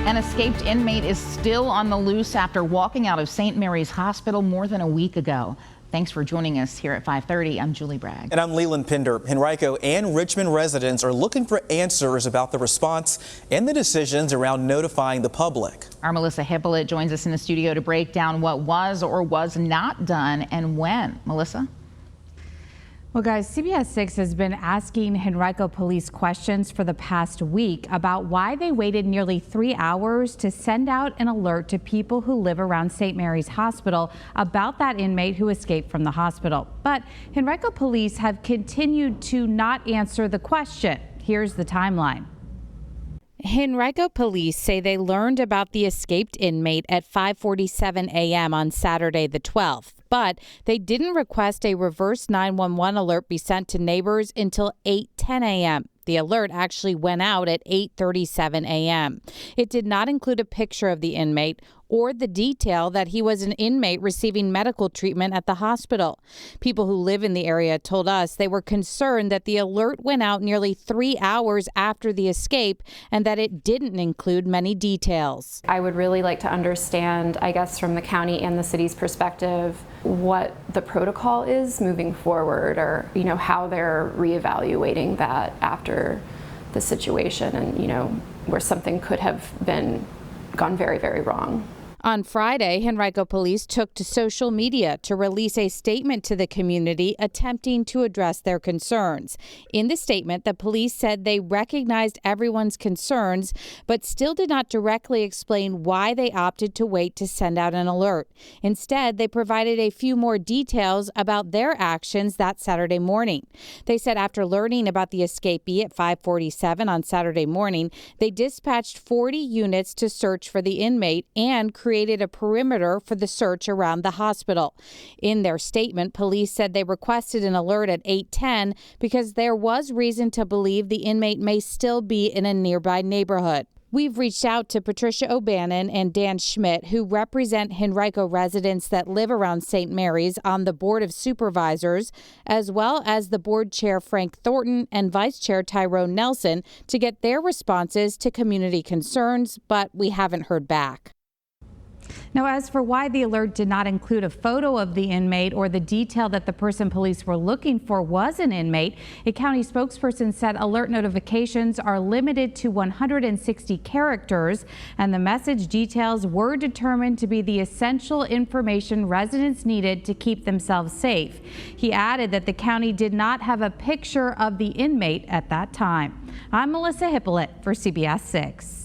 An escaped inmate is still on the loose after walking out of St. Mary's Hospital more than a week ago. Thanks for joining us here at 5:30. I'm Julie Bragg. And I'm Leland Pinder. Henrico and Richmond residents are looking for answers about the response and the decisions around notifying the public. Our Melissa Hippolyte joins us in the studio to break down what was or was not done and when. Melissa? Well, guys, CBS 6 has been asking Henrico Police questions for the past week about why they waited nearly 3 hours to send out an alert to people who live around St. Mary's Hospital about that inmate who escaped from the hospital. But Henrico Police have continued to not answer the question. Here's the timeline. Henrico Police say they learned about the escaped inmate at 5:47 a.m. on Saturday the 12th, but they didn't request a reverse 911 alert be sent to neighbors until 8:10 a.m. The alert actually went out at 8:37 a.m. It did not include a picture of the inmate or the detail that he was an inmate receiving medical treatment at the hospital. People who live in the area told us they were concerned that the alert went out nearly 3 hours after the escape and that it didn't include many details. I would really like to understand, I guess, from the county and the city's perspective, what the protocol is moving forward, or, how they're reevaluating that after the situation and, where something could have gone very, very wrong. On Friday, Henrico Police took to social media to release a statement to the community attempting to address their concerns. In the statement, the police said they recognized everyone's concerns, but still did not directly explain why they opted to wait to send out an alert. Instead, they provided a few more details about their actions that Saturday morning. They said after learning about the escapee at 5:47 on Saturday morning, they dispatched 40 units to search for the inmate and created a perimeter for the search around the hospital. In their statement, police said they requested an alert at 8:10 because there was reason to believe the inmate may still be in a nearby neighborhood. We've reached out to Patricia O'Bannon and Dan Schmidt, who represent Henrico residents that live around St. Mary's on the Board of Supervisors, as well as the board chair Frank Thornton and vice chair Tyrone Nelson, to get their responses to community concerns, but we haven't heard back. Now, as for why the alert did not include a photo of the inmate or the detail that the person police were looking for was an inmate, a county spokesperson said alert notifications are limited to 160 characters, and the message details were determined to be the essential information residents needed to keep themselves safe. He added that the county did not have a picture of the inmate at that time. I'm Melissa Hippolyte for CBS 6.